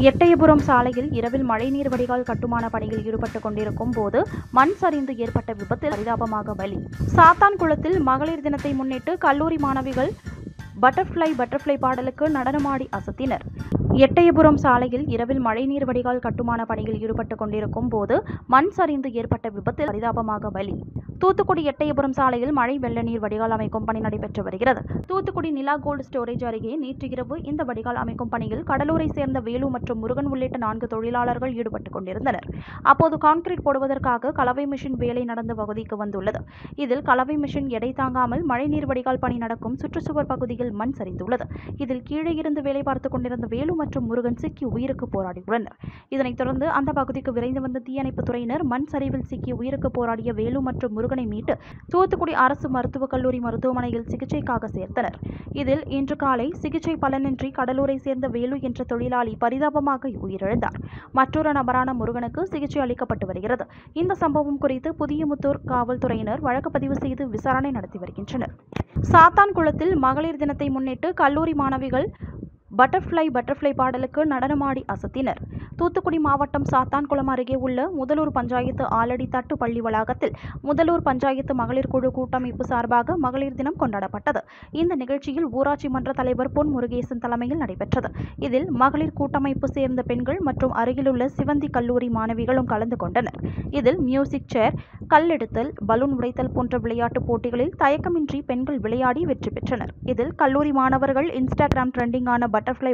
எட்டயபுரம் சாலையில் இரவில் மழைநீர் வடிகால் கட்டுமான பணியில் ஈடுபட்டுக் கொண்டிருக்கும் போது மண் சரிந்து ஏற்பட்ட விபத்தில் பரிதாபமாக பலி. சாத்தான்குளத்தில் மகளிர் தினத்தை முன்னிட்டு கல்லூரி மாணவிகள் பட்டர்ஃப்ளை பாடலுக்கு நடனமாடி அசத்தினர். எட்டயபுரம் சாலையில் இரவில் மழைநீர் வடிகால் கட்டுமான பணியில் ஈடுபட்டுக் கொண்டிருக்கும் போது மண் சரிந்து ஏற்பட்ட விபத்தில் பரிதாபமாக பலி. தூத்துக்குடி எட்டயபுரம் சாலையில் மழை வெள்ள நீர் வடிகால் அமைக்கும் பணி நடைபெற்று வருகிறது. தூத்துக்குடி நிலா கோல்டு ஸ்டோரேஜ் அருகே நேற்று இரவு இந்த வடிகால் அமைக்கும் பணியில் கடலூரை சேர்ந்த வேலு மற்றும் முருகன் உள்ளிட்ட 4 தொழிலாளர்கள் ஈடுபட்டுக் கொண்டிருந்தனர். அப்போது கான்கிரீட் போடுவதற்காக கலவை மிஷின் வேலை நடந்த பகுதிக்கு வந்துள்ளது. இதில் கலவை மிஷின் எடை தாங்காமல் மழைநீர் வடிகால் பணி நடக்கும் சுற்றுச்சுவர் பகுதியில் மண் சரிந்துள்ளது. இதில் கீழே இருந்து வேலை பார்த்துக் கொண்டிருந்த வேலு மற்றும் முருகன் சிக்கி உயிருக்கு போராடியுள்ளனர். இதனைத் தொடர்ந்து அந்த பகுதிக்கு விரைந்து வந்த தீயணைப்பு துறையினர் மண் சரிவில் சிக்கி உயிருக்கு போராடிய வேலு மற்றும் முருகனை மீட்டு தூத்துக்குடி அரசு மருத்துவக் கல்லூரி மருத்துவமனையில் சிகிச்சைக்காக சேர்த்தனர். இதில் இன்று காலை சிகிச்சை பலனின்றி கடலூரை சேர்ந்த வேலு என்ற தொழிலாளி பரிதாபமாக உயிரிழந்தார். மற்றொரு நபரான முருகனுக்கு சிகிச்சை அளிக்கப்பட்டு வருகிறது. இந்த சம்பவம் குறித்து புதியமுத்தூர் காவல்துறையினர் வழக்கு பதிவு செய்து விசாரணை நடத்தி வருகின்றனர். சாத்தான்குளத்தில் மகளிர் தினத்தை முன்னிட்டு கல்லூரி மாணவிகள் பட்டர்ஃப்ளை பாடலுக்கு நடனமாடி அசத்தினர். தூத்துக்குடி மாவட்டம் சாத்தான்குளம் அருகே உள்ள முதலூர் பஞ்சாயத்து ஆலடி தட்டு பள்ளி வளாகத்தில் முதலூர் பஞ்சாயத்து மகளிர் குழு கூட்டமைப்பு சார்பாக மகளிர் தினம் கொண்டாடப்பட்டது. இந்த நிகழ்ச்சியில் ஊராட்சி மன்ற தலைவர் பொன் முருகேசன் தலைமையில் நடைபெற்றது. இதில் மகளிர் கூட்டமைப்பு சேர்ந்த பெண்கள் மற்றும் அருகிலுள்ள சிவந்தி கல்லூரி மாணவிகளும் கலந்து கொண்டனர். இதில் மியூசிக் சேர், கல்லெடுத்தல், பலூன் உடைத்தல் போன்ற விளையாட்டுப் போட்டிகளில் தயக்கமின்றி பெண்கள் விளையாடி வெற்றி பெற்றனர். இதில் கல்லூரி மாணவர்கள் இன்ஸ்டாகிராம் ட்ரெண்டிங்கான பட்டர்ஃப்ளை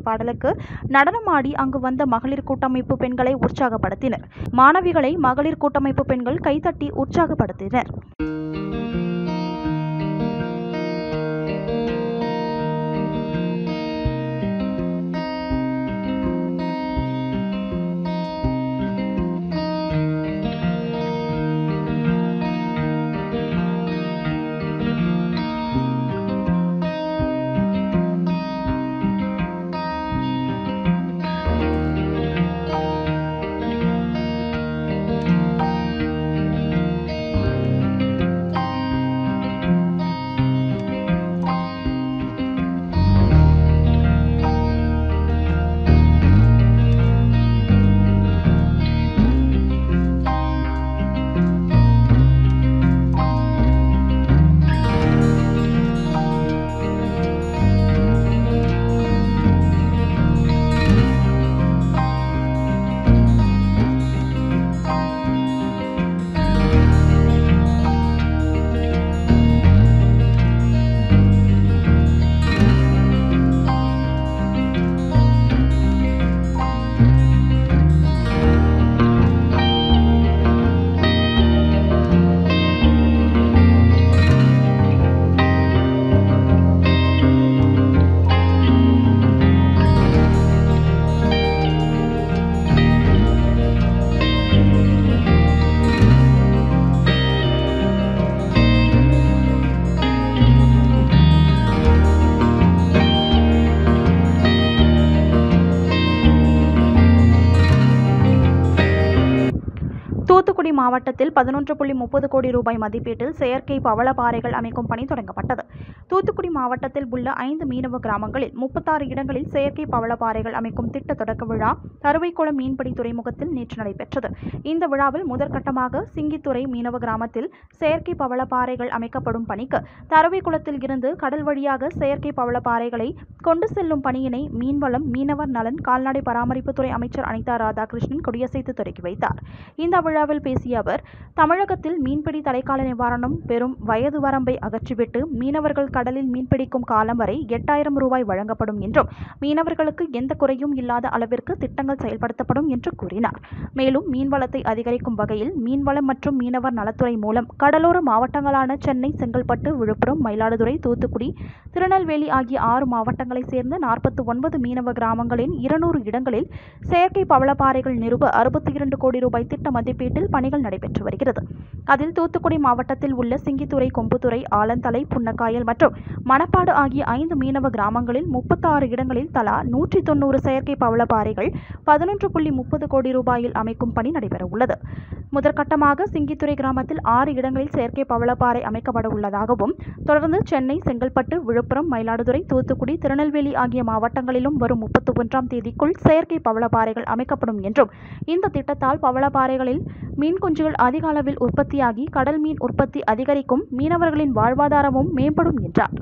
பாடலுக்கு நடனமாடி அங்கு வந்த மகளிர் கூட்டமைப்பு பெண்களை உற்சாகப்படுத்தினர். மாணவிகளை மகளிர் கூட்டமைப்பு பெண்கள் கைதட்டி உற்சாகப்படுத்தினர். தூத்துக்குடி மாவட்டத்தில் 11.30 கோடி ரூபாய் மதிப்பீட்டில் செயற்கை பவளப்பாறைகள் அமைக்கும் பணி தொடங்கப்பட்டது. தூத்துக்குடி மாவட்டத்தில் உள்ள 5 மீனவ கிராமங்களில் 36 இடங்களில் செயற்கை பவளப்பாறைகள் அமைக்கும் திட்ட தொடக்க விழா தருவைக்குளம் மீன்பிடி துறைமுகத்தில் நேற்று நடைபெற்றது. இந்த விழாவில் முதற்கட்டமாக சிங்கித்துறை மீனவ கிராமத்தில் செயற்கை பவளப்பாறைகள் அமைக்கப்படும் பணிக்கு தருவைக்குளத்தில் இருந்து கடல் வழியாக செயற்கை பவளப்பாறைகளை கொண்டு செல்லும் பணியினை மீன்வளம், மீனவர் நலன், கால்நடை பராமரிப்புத்துறை அமைச்சர் அனிதா ராதாகிருஷ்ணன் கொடியசைத்து தொடங்கி வைத்தார். இந்த விழாவில் பேசிய அவர், தமிழகத்தில் மீன்பிடி தடைக்கால நிவாரணம் பெறும் வயது வரம்பை அகற்றிவிட்டு மீனவர்கள் கடலில் மீன்பிடிக்கும் காலம் வரை 8000 ரூபாய் வழங்கப்படும் என்றும், மீனவர்களுக்கு எந்த குறையும் இல்லாத அளவிற்கு திட்டங்கள் செயல்படுத்தப்படும் என்று கூறினார். மேலும் மீன்வளத்தை அதிகரிக்கும் வகையில் மீன்வளம் மற்றும் மீனவர் நலத்துறை மூலம் கடலோர மாவட்டங்களான சென்னை, செங்கல்பட்டு, விழுப்புரம், மயிலாடுதுறை, தூத்துக்குடி, திருநெல்வேலி ஆகிய 6 மாவட்டங்களைச் சேர்ந்த 49 மீனவ கிராமங்களின் 200 இடங்களில் செயற்கை பவளப்பாறைகள் நிறுவ 62 கோடி ரூபாய் திட்ட மதிப்பீட்டில் பணிகள் பணிகள் நடைபெற்று வருகிறது. அதில் தூத்துக்குடி மாவட்டத்தில் உள்ள சிங்கித்துறை, கொம்புத்துறை, ஆலந்தலை, புன்னக்காயல் மற்றும் மணப்பாடு ஆகிய 5 மீனவ கிராமங்களில் 36 இடங்களில் தலா 190 செயற்கை பவளப்பாறைகள் 11.30 கோடி ரூபாயில் அமைக்கும் பணி நடைபெறவுள்ளது. முதற்கட்டமாக சிங்கித்துறை கிராமத்தில் 6 இடங்களில் செயற்கை பவளப்பாறை அமைக்கப்பட உள்ளதாகவும், தொடர்ந்து சென்னை, செங்கல்பட்டு, விழுப்புரம், மயிலாடுதுறை, தூத்துக்குடி, திருநெல்வேலி ஆகிய மாவட்டங்களிலும் வரும் 31ஆம் தேதிக்குள் செயற்கை பவளப்பாறைகள் அமைக்கப்படும் என்றும், இந்த திட்டத்தால் பவளப்பாறைகளில் மீன் குஞ்சுகள் அதிக அளவில் உற்பத்தியாகி கடல் மீன் உற்பத்தி அதிகரிக்கும், மீனவர்களின் வாழ்வாதாரமும் மேம்படும் என்றார்.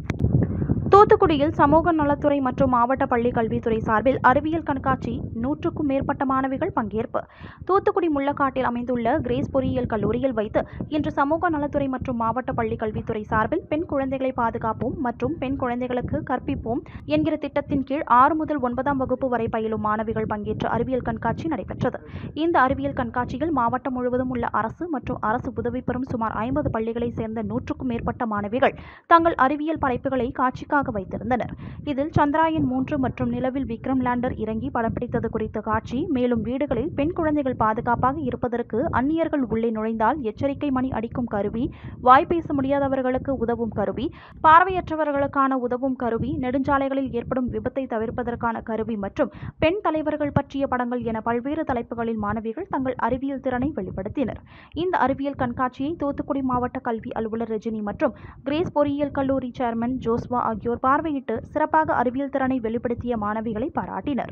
தூத்துக்குடியில் சமூக நலத்துறை மற்றும் மாவட்ட பள்ளி கல்வித்துறை சார்பில் அறிவியல் கண்காட்சி 100க்கும் மேற்பட்ட மாணவிகள் பங்கேற்பு. தூத்துக்குடி முள்ளக்காட்டில் அமைந்துள்ள கிரேஸ் பொறியியல் கல்லூரியில் வைத்து இன்று சமூக நலத்துறை மற்றும் மாவட்ட பள்ளி கல்வித்துறை சார்பில் பெண் குழந்தைகளை பாதுகாப்போம் மற்றும் பெண் குழந்தைகளுக்கு கற்பிப்போம் என்கிற திட்டத்தின் கீழ் 6 முதல் 9ஆம் வகுப்பு வரை பயிலும் மாணவிகள் பங்கேற்ற அறிவியல் கண்காட்சி நடைபெற்றது. இந்த அறிவியல் கண்காட்சியில் மாவட்டம் முழுவதும் உள்ள அரசு மற்றும் அரசு உதவி பெறும் சுமார் 50 பள்ளிகளை சேர்ந்த 100க்கும் மேற்பட்ட மாணவிகள் தங்கள் அறிவியல் படைப்புகளை காட்சிக்காக வைத்திருந்தனர். இதில் சந்திராயன் 3 மற்றும் நிலவில் விக்ரம் லேண்டர் இறங்கி படம் பிடித்தது குறித்த காட்சி, மேலும் வீடுகளில் பெண் குழந்தைகள் பாதுகாப்பாக இருப்பதற்கு அந்நியர்கள் உள்ளே நுழைந்தால் எச்சரிக்கை மணி அடிக்கும் கருவி, வாய் பேச முடியாதவர்களுக்கு உதவும் கருவி, பார்வையற்றவர்களுக்கான உதவும் கருவி, நெடுஞ்சாலைகளில் ஏற்படும் விபத்தை தவிர்ப்பதற்கான கருவி மற்றும் பெண் தலைவர்கள் பற்றிய படங்கள் என பல்வேறு தலைப்புகளில் மாணவிகள் தங்கள் அறிவியல் திறனை வெளிப்படுத்தினர். இந்த அறிவியல் கண்காட்சியை தூத்துக்குடி மாவட்ட கல்வி அலுவலர் ரஜினி மற்றும் கிரேஸ் பொறியியல் கல்லூரி சேர்மன் ஜோஸ்வா ஆகியோர் பார்வையிட்டு சிறப்பாக அறிவியல் திறனை வெளிப்படுத்திய மாணவிகளை பாராட்டினர்.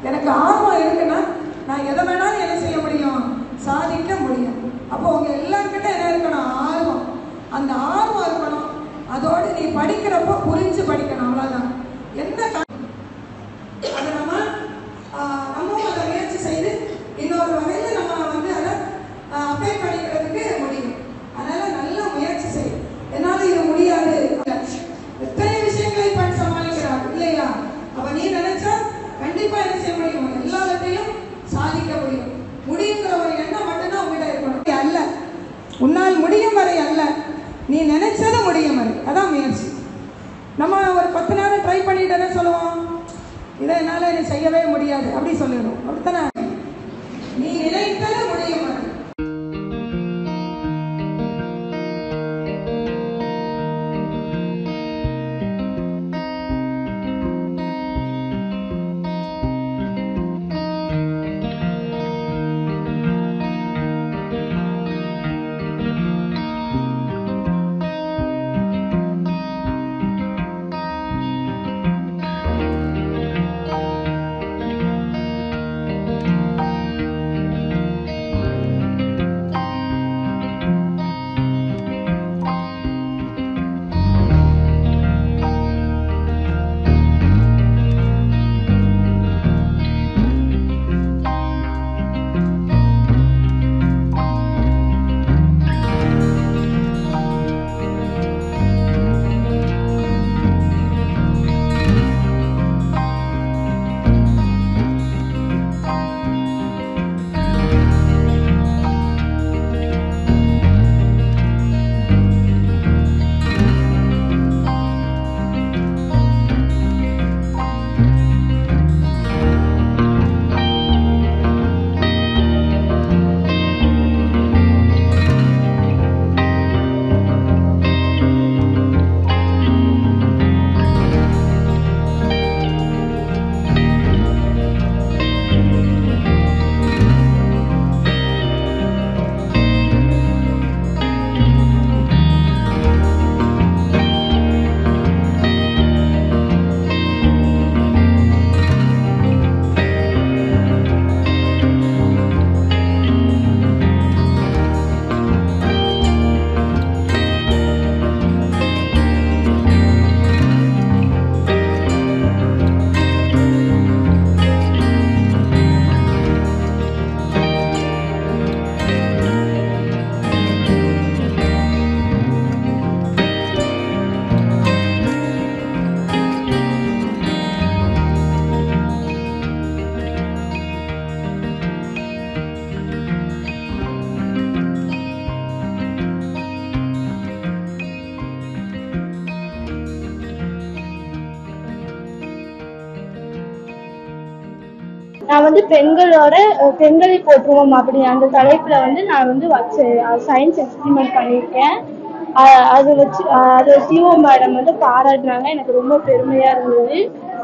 எனக்கு ஆர்வம் இருக்குன்னா நான் எதை வேணாலும் என்ன செய்ய முடியும், சாதிக்க முடியும். அப்போ உங்க எல்லாருக்கிட்ட என்ன இருக்கணும், ஆர்வம். அந்த ஆர்வம் இருக்கணும். அதோடு நீ படிக்கிறப்போ புரிஞ்சு படிக்கணும். அவ்வளவுதான். என்ன அதை நம்ம அதை முயற்சி செய்து இன்னொரு வகையில் நம்ம அதை அப்ளை பண்ணிக்கிறதுக்கு முடியும். அதனால நல்ல முயற்சி செய்யும். என்னால இது முடியாது, எத்தனை விஷயங்களை பண்ணி சமாளிக்கிறார் இல்லையா? அப்ப நீ நினைச்சா கண்டிப்பா என்ன செய்ய முடியும், எல்லாத்தையும் சாதிக்க முடியும். முடியுங்கிற ஒரு எண்ணம் மட்டும்தான் உங்ககிட்ட இருக்கணும். அல்ல உன்னால் முடியும் வரை அல்ல, நீ நினைச்சது முடியும் வரை, அதான் முயற்சி. நம்ம ஒரு 10 நேரம் ட்ரை பண்ணிட்டு சொல்லுவோம், இதை என்னால செய்யவே முடியாது அப்படி சொல்லிடுவோம். அப்படித்தானே? நீ நினைத்தது முடியும் வரை. வந்து பெண்களை போற்றுவோம் அப்படி அந்த தலைப்புல வந்து நான் வந்து சயின்ஸ் எக்ஸ்பிரிமெண்ட் பண்ணியிருக்கேன். அதை சிஓ மேடம் வந்து பாராட்டினாங்க. எனக்கு ரொம்ப பெருமையா இருந்தது.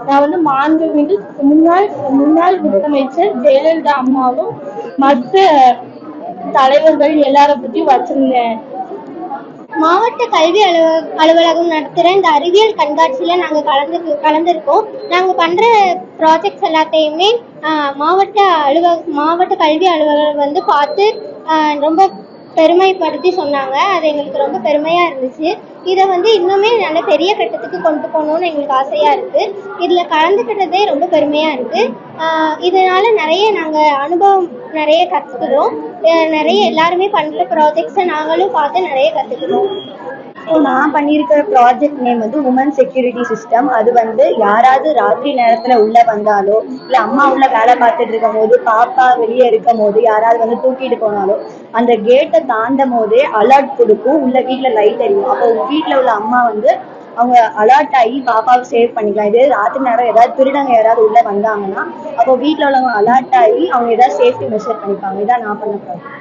நான் வந்து மாண்புமிகு முன்னாள் முதலமைச்சர் ஜெயலலிதா அம்மாவும் மற்ற தலைவர்கள் எல்லாரை பற்றியும் வச்சிருந்தேன். மாவட்ட கல்வி அலுவலகம் நடத்துகிற இந்த அறிவியல் கண்காட்சியில் நாங்கள் கலந்துருக்கோம். நாங்கள் பண்ணுற ப்ராஜெக்ட்ஸ் எல்லாத்தையுமே மாவட்ட கல்வி அலுவலர் வந்து பார்த்து ரொம்ப பெருமைப்படுத்தி சொன்னாங்க. அது எங்களுக்கு ரொம்ப பெருமையாக இருந்துச்சு. இதை வந்து இன்னுமே நல்ல பெரிய கட்டத்துக்கு கொண்டு போகணுன்னு எங்களுக்கு ஆசையாக இருக்குது. இதில் கலந்துக்கிட்டதே ரொம்ப பெருமையாக இருக்குது. இதனால் நாங்கள் அனுபவம் நிறைய கற்றுக்கிறோம். நிறைய எல்லாருமே பண்ணுற ப்ராஜெக்ட்ஸை நாங்களும் பார்த்து நிறைய கற்றுக்கிறோம். ஸோ நான் பண்ணியிருக்கிற ப்ராஜெக்ட் நேம் வந்து உமன் செக்யூரிட்டி சிஸ்டம். அது வந்து யாராவது ராத்திரி நேரத்தில் உள்ளே வந்தாலோ இல்லை அம்மா உள்ள வேலை பார்த்துட்டு இருக்கும் போது பாப்பா வெளியே இருக்கும் போது யாராவது வந்து தூக்கிட்டு போனாலோ அந்த கேட்டை தாண்டும் போதே அலர்ட் கொடுக்கும். உள்ள வீட்டில் லைட் எரியும். அப்போ வீட்டில் உள்ள அம்மா வந்து அவங்க அலர்ட் ஆகி பாப்பாவை சேவ் பண்ணிக்கலாம். இதே ராத்திரி நேரம் ஏதாவது திருடங்க யாராவது உள்ளே வந்தாங்கன்னா அப்போ வீட்டில் உள்ளவங்க அலர்ட் ஆகி அவங்க ஏதாவது சேஃப்டி மெஷர் பண்ணிப்பாங்க. இதான் நான் பண்ண ப்ராஜெக்ட்.